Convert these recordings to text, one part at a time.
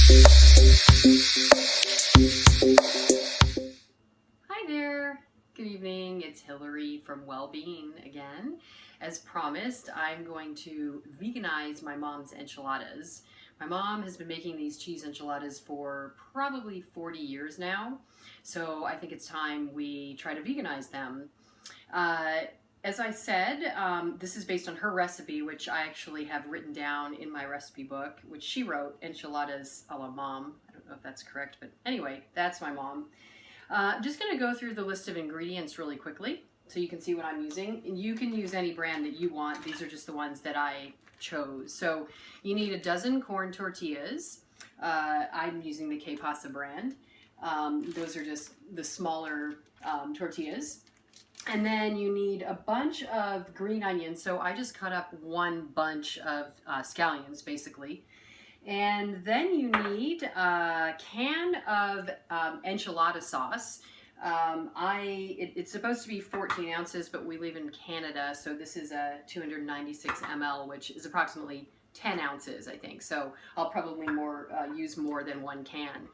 Hi there, good evening, it's Hillary from Wellbeing again. As promised, I'm going to veganize my mom's enchiladas. My mom has been making these cheese enchiladas for probably 40 years now, so I think it's time we try to veganize them. As I said, this is based on her recipe, which I actually have written down in my recipe book, which she wrote, Enchiladas a la Mom. I don't know if that's correct, but anyway, that's my mom. I'm just going to go through the list of ingredients really quickly so you can see what I'm using. And you can use any brand that you want. These are just the ones that I chose. So you need a dozen corn tortillas. I'm using the K-Pasa brand. Those are just the smaller tortillas. And then you need a bunch of green onions. So I just cut up one bunch of scallions, basically. And then you need a can of enchilada sauce. It's supposed to be 14 ounces, but we live in Canada, so this is a 296 ml, which is approximately 10 ounces, I think. So I'll probably use more than one can.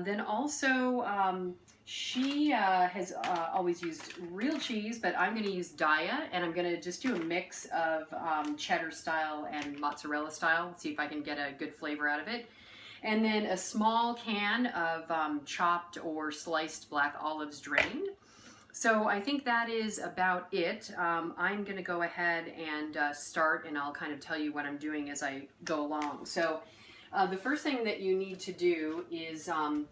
Then also, she has always used real cheese, but I'm going to use Daya, and I'm going to just do a mix of cheddar style and mozzarella style, see if I can get a good flavor out of it. And then a small can of chopped or sliced black olives drained. So I think that is about it. I'm going to go ahead and start, and I'll kind of tell you what I'm doing as I go along. So the first thing that you need to do is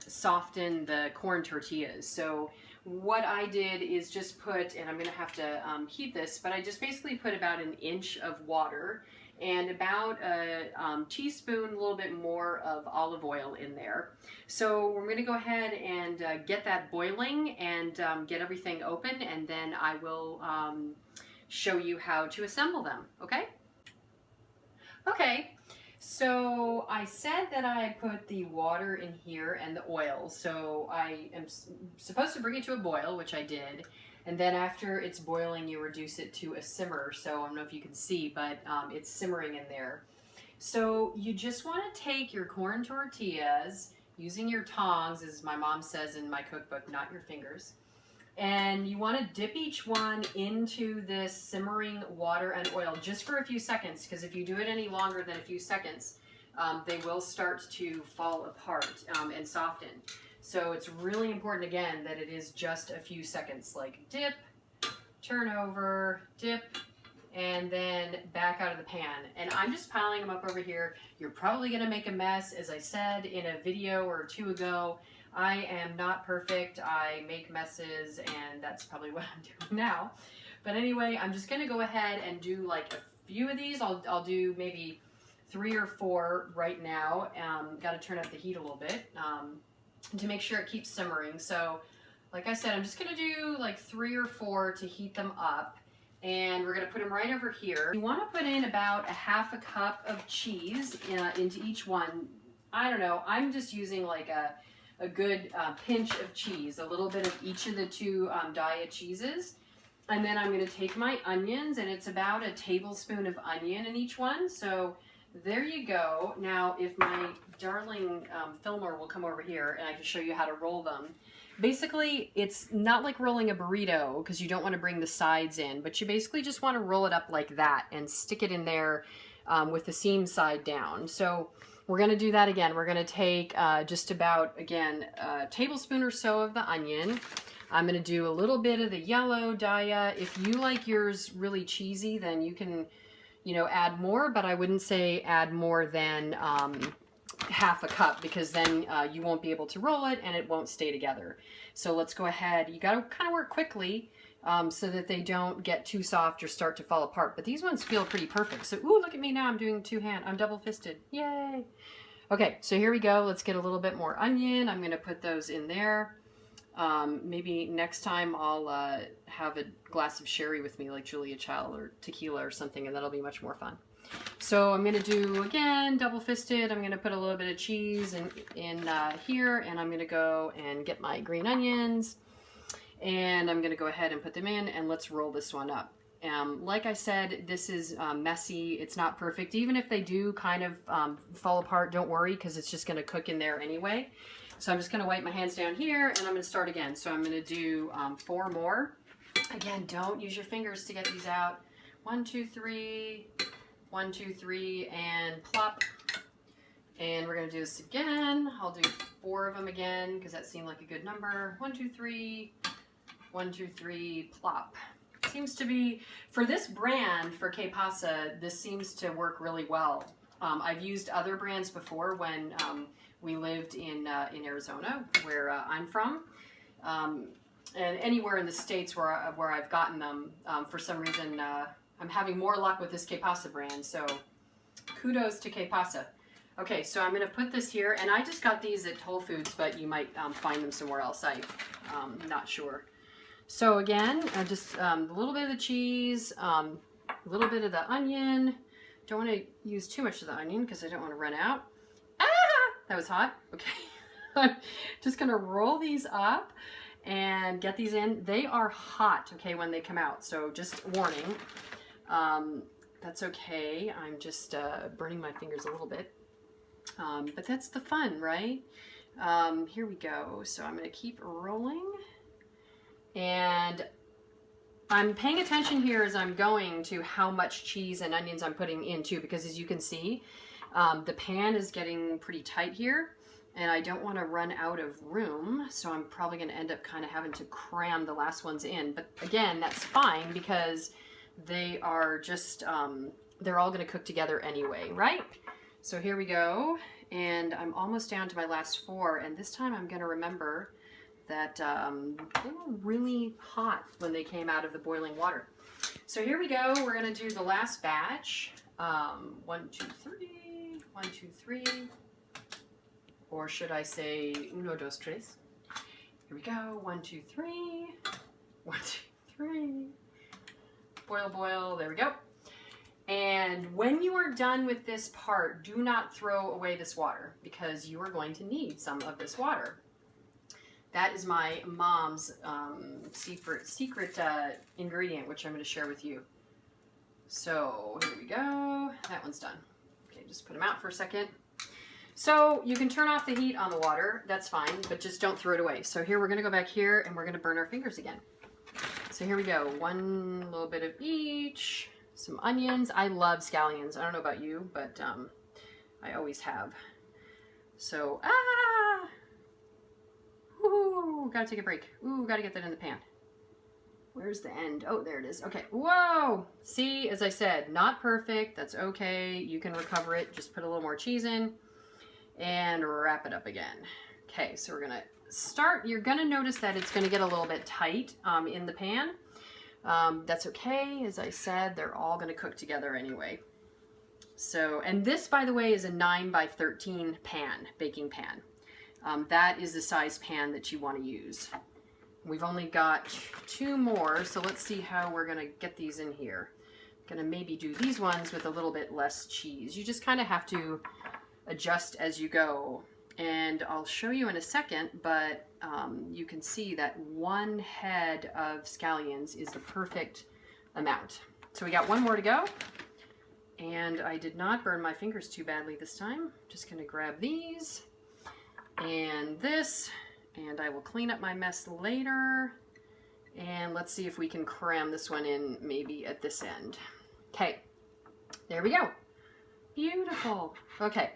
soften the corn tortillas. So what I did is just put, and I'm going to have to heat this, but I just basically put about an inch of water and about a teaspoon, a little bit more of olive oil in there. So we're going to go ahead and get that boiling and get everything open, and then I will show you how to assemble them, okay? Okay. So I said that I put the water in here and the oil, so I am supposed to bring it to a boil, which I did, and then after it's boiling you reduce it to a simmer. So I don't know if you can see, but it's simmering in there. So you just want to take your corn tortillas using your tongs, as my mom says in my cookbook, not your fingers. And you want to dip each one into this simmering water and oil just for a few seconds, because if you do it any longer than a few seconds, they will start to fall apart and soften. So it's really important, again, that it is just a few seconds, like dip, turn over, dip, and then back out of the pan. And I'm just piling them up over here. You're probably going to make a mess. As I said in a video or two ago, I am not perfect. I make messes, and that's probably what I'm doing now. But anyway, I'm just going to go ahead and do like a few of these. I'll do maybe 3 or 4 right now. Got to turn up the heat a little bit to make sure it keeps simmering. So like I said, I'm just going to do like 3 or 4 to heat them up. And we're going to put them right over here. You want to put in about a half a cup of cheese into each one. I don't know. I'm just using like a good pinch of cheese, a little bit of each of the 2 Daya cheeses. And then I'm going to take my onions, and it's about a tablespoon of onion in each one. So there you go. Now, if my darling filmer will come over here and I can show you how to roll them. Basically, it's not like rolling a burrito because you don't want to bring the sides in, but you basically just want to roll it up like that and stick it in there with the seam side down. So we're going to do that again. We're going to take just about, again, a tablespoon or so of the onion. I'm going to do a little bit of the yellow Daya. If you like yours really cheesy, then you can, add more, but I wouldn't say add more than half a cup, because then you won't be able to roll it and it won't stay together. So let's go ahead. You got to kind of work quickly so that they don't get too soft or start to fall apart. But these ones feel pretty perfect. So, ooh, look at me now. I'm doing 2-hand. I'm double-fisted. Yay! Okay, so here we go. Let's get a little bit more onion. I'm going to put those in there. Maybe next time I'll have a glass of sherry with me, like Julia Child or tequila or something, and that'll be much more fun. So I'm going to do, again, double-fisted. I'm going to put a little bit of cheese in here, and I'm going to go and get my green onions, and I'm going to go ahead and put them in, and let's roll this one up. Like I said, this is messy. It's not perfect. Even if they do kind of fall apart, don't worry, because it's just going to cook in there anyway. So I'm just going to wipe my hands down here, and I'm going to start again. So I'm going to do 4 more. Again, don't use your fingers to get these out. 1, 2, 3, 1, 2, 3, and plop. And we're going to do this again. I'll do 4 of them again because that seemed like a good number. 1, 2, 3, 1, 2, 3, plop. Seems to be, for this brand, for Que Pasa, this seems to work really well. I've used other brands before when we lived in Arizona, where I'm from. And anywhere in the States where I've gotten them, for some reason, I'm having more luck with this Que Pasa brand. So kudos to Que Pasa. Okay, so I'm going to put this here, and I just got these at Whole Foods, but you might find them somewhere else. I'm not sure. So again, just a little bit of the cheese, a little bit of the onion. Don't want to use too much of the onion because I don't want to run out. Ah! That was hot. Okay. I'm just going to roll these up and get these in. They are hot, okay, when they come out. So just warning. That's okay. I'm just burning my fingers a little bit. But that's the fun, right? Here we go. So I'm going to keep rolling. And I'm paying attention here as I'm going to how much cheese and onions I'm putting in too, because as you can see, the pan is getting pretty tight here, and I don't want to run out of room. So I'm probably going to end up kind of having to cram the last ones in. But again, that's fine because they are just, they're all going to cook together anyway, right? So here we go, and I'm almost down to my last 4, and this time I'm going to remember that they were really hot when they came out of the boiling water. So here we go, we're going to do the last batch. 1, 2, 3, 1, 2, 3, or should I say 1, 2, 3. Here we go, 1, 2, 3, 1, 2, 3. Boil, boil, there we go. And when you are done with this part, do not throw away this water because you are going to need some of this water. That is my mom's secret ingredient, which I'm going to share with you. So here we go. That one's done. Okay, just put them out for a second. So you can turn off the heat on the water. That's fine, but just don't throw it away. So here we're going to go back here and we're going to burn our fingers again. So here we go. 1 little bit of each. Some onions. I love scallions. I don't know about you, but I always have. So, ooh, gotta take a break. Ooh, gotta get that in the pan. Where's the end? Oh, there it is. Okay. Whoa! See, as I said, not perfect. That's okay. You can recover it. Just put a little more cheese in and wrap it up again. Okay, so we're gonna start. You're gonna notice that it's gonna get a little bit tight in the pan. That's okay. As I said, they're all going to cook together anyway. So, and this, by the way, is a 9 by 13 pan, baking pan. That is the size pan that you want to use. We've only got 2 more, so let's see how we're going to get these in here. Going to maybe do these ones with a little bit less cheese. You just kind of have to adjust as you go. And I'll show you in a second, but you can see that 1 head of scallions is the perfect amount. So we got 1 more to go, and I did not burn my fingers too badly this time. Just going to grab these and this, and I will clean up my mess later. And let's see if we can cram this one in maybe at this end. Okay, there we go. Beautiful. Okay.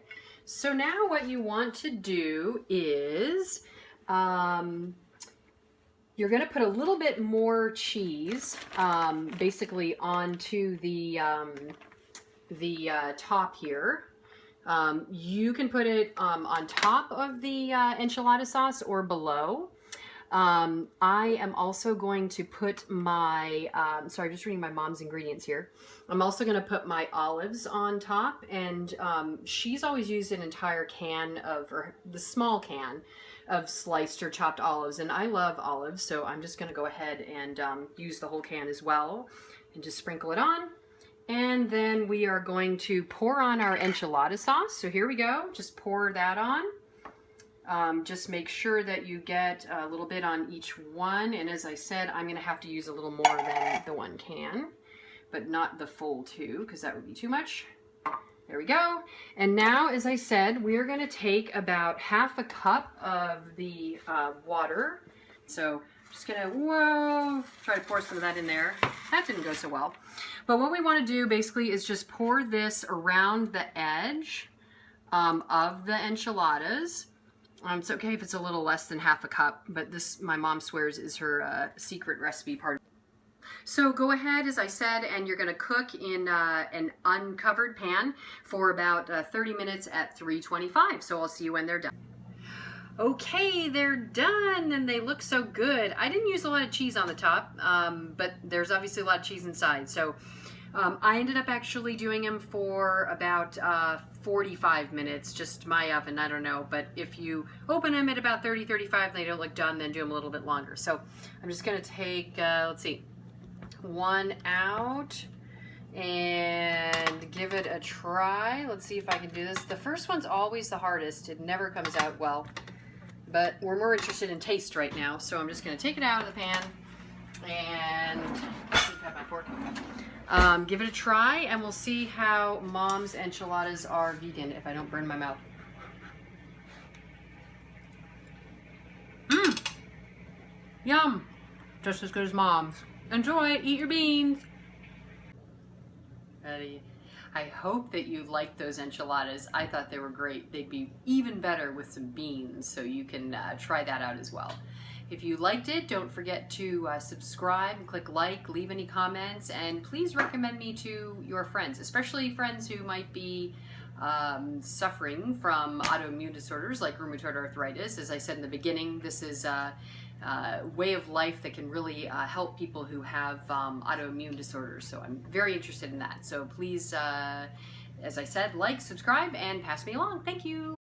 So now what you want to do is you're going to put a little bit more cheese basically onto the top here. You can put it on top of the enchilada sauce or below. I am also going to put my, sorry, just reading my mom's ingredients here. I'm also going to put my olives on top, and she's always used an entire can of, or the small can of sliced or chopped olives, and I love olives, so I'm just going to go ahead and use the whole can as well, and just sprinkle it on. And then we are going to pour on our enchilada sauce. So here we go, just pour that on. Just make sure that you get a little bit on each one. And as I said, I'm going to have to use a little more than the 1 can. but not the full 2 because that would be too much. There we go. And now, as I said, we're going to take about half a cup of the water. So I'm just going to, try to pour some of that in there. That didn't go so well. But what we want to do basically is just pour this around the edge of the enchiladas. It's okay if it's a little less than half a cup, but this, my mom swears, is her secret recipe part. So go ahead, as I said, and you're going to cook in an uncovered pan for about 30 minutes at 325. So I'll see you when they're done. Okay, they're done, and they look so good. I didn't use a lot of cheese on the top, but there's obviously a lot of cheese inside. So I ended up actually doing them for about 45 minutes, just my oven, I don't know. But if you open them at about 30, 35 and they don't look done, then do them a little bit longer. So I'm just going to take, let's see, one out and give it a try. Let's see if I can do this. The first one's always the hardest. It never comes out well. But we're more interested in taste right now, so I'm just going to take it out of the pan and have my fork. Give it a try, and we'll see how Mom's enchiladas are vegan if I don't burn my mouth. Yum! Just as good as Mom's. Enjoy! Eat your beans! Ready? I hope that you liked those enchiladas. I thought they were great. They'd be even better with some beans, so you can try that out as well. If you liked it, don't forget to subscribe and click like, leave any comments, and please recommend me to your friends, especially friends who might be suffering from autoimmune disorders like rheumatoid arthritis. As I said in the beginning, this is a way of life that can really help people who have autoimmune disorders. So I'm very interested in that. So please, as I said, like, subscribe, and pass me along. Thank you.